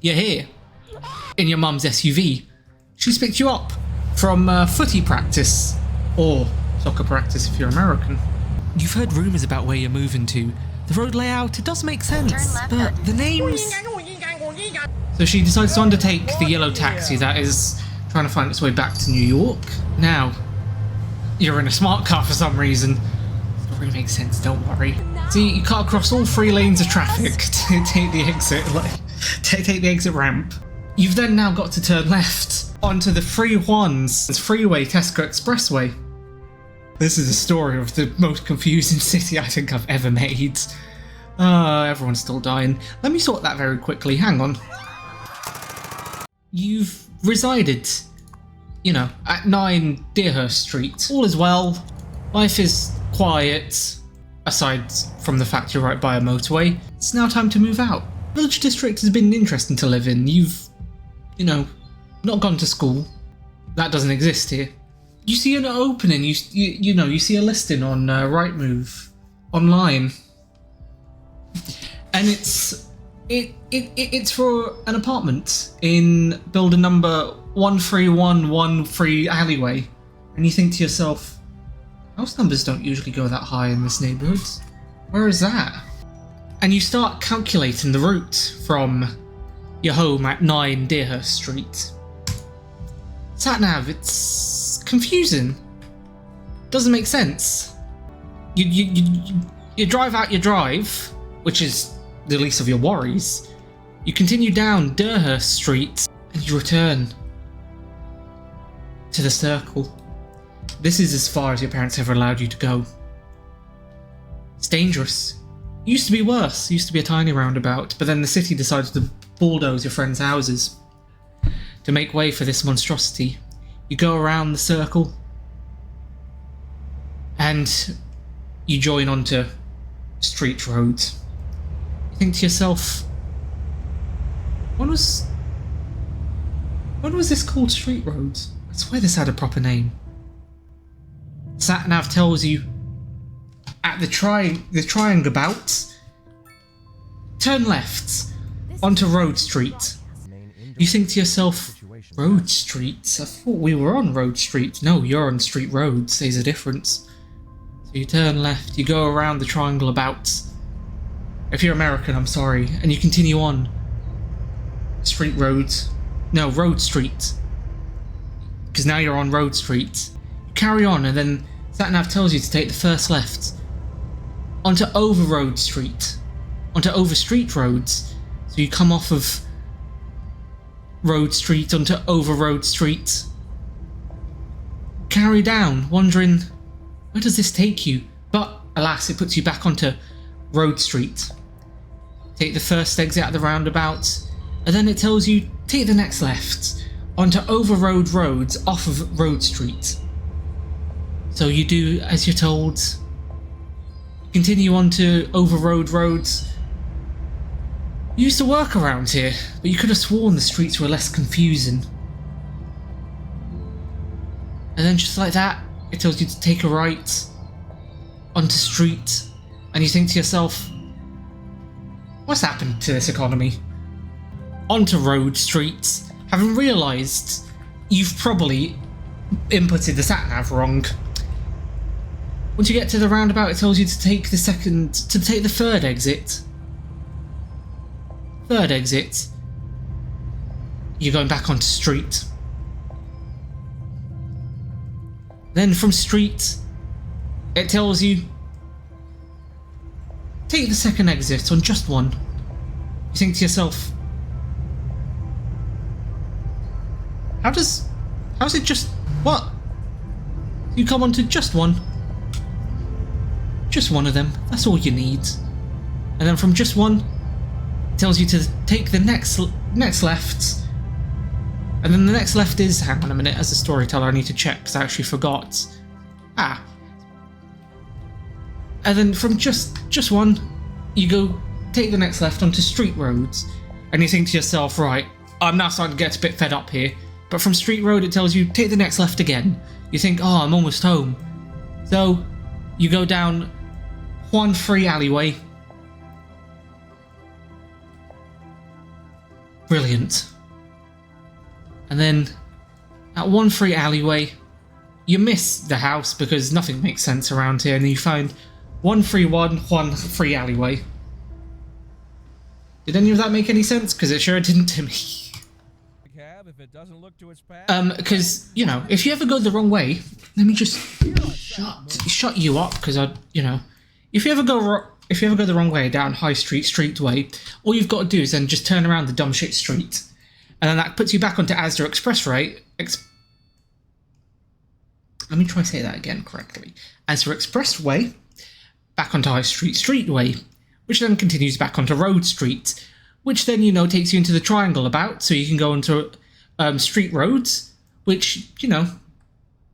You're here, in your mum's SUV. She's picked you up from footy practice, or soccer practice if you're American. You've heard rumours about where you're moving to. The road layout, it does make sense, but the names... So she decides to undertake the yellow taxi that is trying to find its way back to New York. Now, you're in a smart car for some reason. It doesn't really make sense, don't worry. See, you cut across all 3 lanes of traffic to take the exit, take the exit ramp. You've then now got to turn left onto the freeway Tesco Expressway. This is a story of the most confusing city I think I've ever made. Everyone's still dying. Let me sort that very quickly, hang on. You've resided, you know, at 9 Deerhurst Street. All is well, life is quiet, aside from the fact you're right by a motorway. It's now time to move out. Village District has been interesting to live in. You've, you know, not gone to school. That doesn't exist here. You see an opening, you see a listing on Rightmove online, and it's for an apartment in building number 13113 alleyway, and you think to yourself, house numbers don't usually go that high in this neighbourhood. Where is that? And you start calculating the route from your home at 9 Deerhurst Street. Sat-nav, it's confusing. Doesn't make sense. You drive out your drive, which is the least of your worries. You continue down Deerhurst Street and you return to the circle. This is as far as your parents ever allowed you to go. It's dangerous. It used to be worse. It used to be a tiny roundabout, but then the city decided to bulldoze your friends' houses to make way for this monstrosity. You go around the circle and you join onto street road. You think to yourself, when was this called street road? I swear this had a proper name. Sat-nav tells you at the triangle-about, turn left onto Road Street. You think to yourself, Road Street? I thought we were on Road Street. No, you're on Street Road. There's a difference. So you turn left, you go around the triangle-about. If you're American, I'm sorry. And you continue on Street Road. No, Road Street. Because now you're on Road Street. You carry on, and then Sat-nav tells you to take the first left onto Over Road Street, onto Over Street Roads. So you come off of Road Street onto Over Road Street. Carry down, wondering, where does this take you? But alas, it puts you back onto Road Street. Take the first exit at the roundabout, and then it tells you, take the next left onto Over Road Roads off of Road Street. So you do as you're told. Continue on to Over Road Roads. You used to work around here, but you could have sworn the streets were less confusing. And then just like that, it tells you to take a right onto street, and you think to yourself, what's happened to this economy? Onto Road Street, having realised you've probably inputted the sat-nav wrong. Once you get to the roundabout, it tells you to take the third exit. Third exit. You're going back onto street. Then from street, it tells you, take the second exit on just one. You think to yourself, how's it just, what? You come onto just one. Just one of them, that's all you need. And then from just one, it tells you to take the next left. And then the next left is, hang on a minute, as a storyteller I need to check because I actually forgot. And then from just one, you go take the next left onto street roads. And you think to yourself, right, I'm now starting to get a bit fed up here. But from street road it tells you, take the next left again. You think, oh, I'm almost home. So you go down one free alleyway. Brilliant. And then at one free alleyway, you miss the house because nothing makes sense around here, and then you find one free alleyway. Did any of that make any sense? Because it sure didn't to me. Because, you know, if you ever go the wrong way, let me just shut you up, because you know, if you ever go the wrong way down High Street Way, all you've got to do is then just turn around the dumb shit street, and then that puts you back onto Asda Expressway. Let me try to say that again correctly. Asda Expressway, back onto High Street Way, which then continues back onto Road Street, which then, you know, takes you into the triangle about, so you can go onto street roads, which, you know,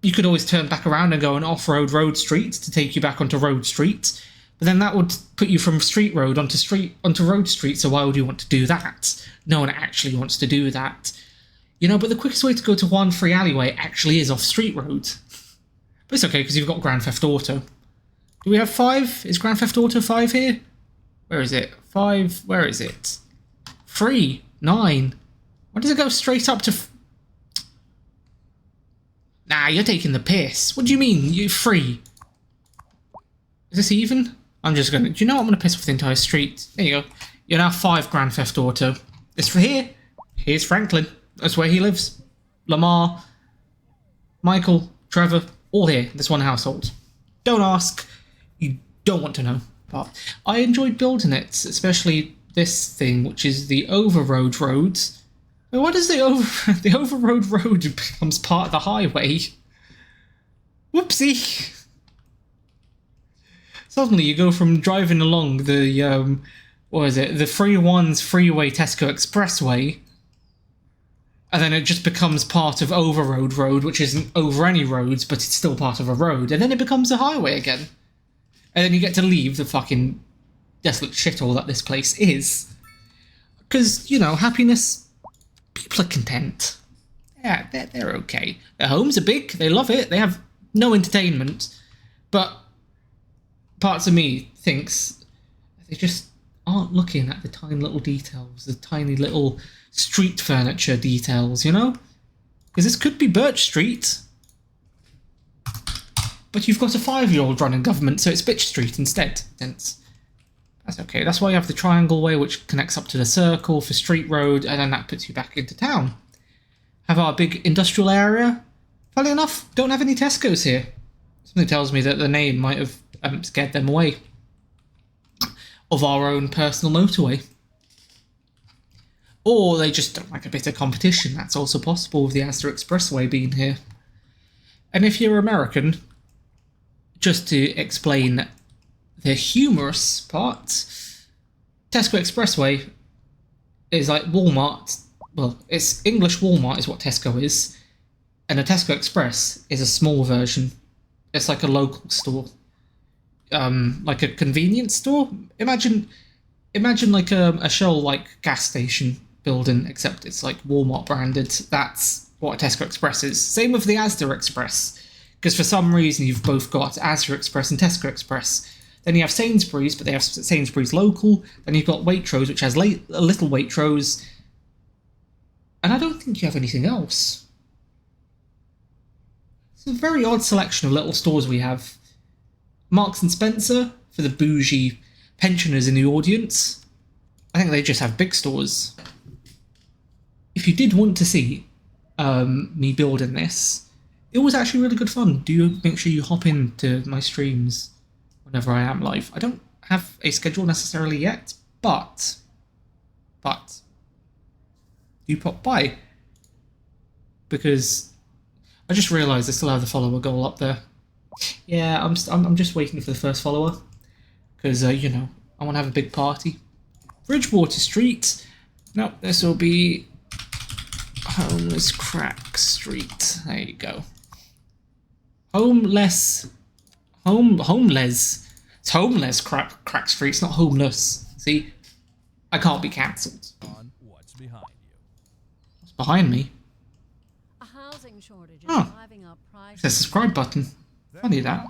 you could always turn back around and go on off-road Road Street to take you back onto Road Street, but then that would put you from street road onto Road Street, so why would you want to do that? No one actually wants to do that. You know, but the quickest way to go to one free alleyway actually is off street road. But it's okay, because you've got Grand Theft Auto. Do we have 5? Is Grand Theft Auto 5 here? Where is it? 5, where is it? 3, 9. Why does it go straight up to... Nah, you're taking the piss. What do you mean? You're free. Is this even? I'm just gonna... Do you know what? I'm gonna piss off the entire street. There you go. You're now 5 Grand Theft Auto. It's for here. Here's Franklin. That's where he lives. Lamar. Michael. Trevor. All here. This one household. Don't ask. You don't want to know. But I enjoyed building it. Especially this thing, which is the Overroad Roads. What is the Overroad Road becomes part of the highway? Whoopsie! Suddenly you go from driving along the, what is it, the freeway Tesco Expressway, and then it just becomes part of Overroad Road, which isn't over any roads, but it's still part of a road, and then it becomes a highway again. And then you get to leave the fucking desolate shithole that this place is. Because, you know, happiness... People are content. Yeah, they're okay. Their homes are big, they love it, they have no entertainment, but parts of me thinks they just aren't looking at the tiny little details, the tiny little street furniture details, you know? Because this could be Birch Street, but you've got a 5-year-old running government, so it's Bitch Street instead. That's okay. That's why you have the triangle way, which connects up to the circle for street road, and then that puts you back into town. Have our big industrial area. Funny enough, don't have any Tesco's here. Something tells me that the name might have scared them away. Of our own personal motorway. Or they just don't like a bit of competition. That's also possible with the Asda Expressway being here. And if you're American, just to explain the humorous part, Tesco Expressway is like Walmart. Well, it's English Walmart is what Tesco is, and a Tesco Express is a small version. It's like a local store, like a convenience store. Imagine like a Shell like gas station building, except it's like Walmart branded. That's what a Tesco Express is. Same with the Asda Express, because for some reason you've both got Asda Express and Tesco Express. Then you have Sainsbury's, but they have Sainsbury's local. Then you've got Waitrose, which has a little Waitrose. And I don't think you have anything else. It's a very odd selection of little stores we have. Marks and Spencer, for the bougie pensioners in the audience. I think they just have big stores. If you did want to see me building this, it was actually really good fun. Do make sure you hop into my streams whenever I am live. I don't have a schedule necessarily yet, but do pop by, because I just realised I still have the follower goal up there. Yeah, I'm just waiting for the first follower, because you know, I want to have a big party. Bridgewater Street. No, this will be Homeless Crack Street. There you go. Homeless. It's homeless crack street. It's not homeless. See, I can't be cancelled. What's behind you? What's behind me? A housing shortage is Oh, driving up prices. it's a subscribe button. Funny that.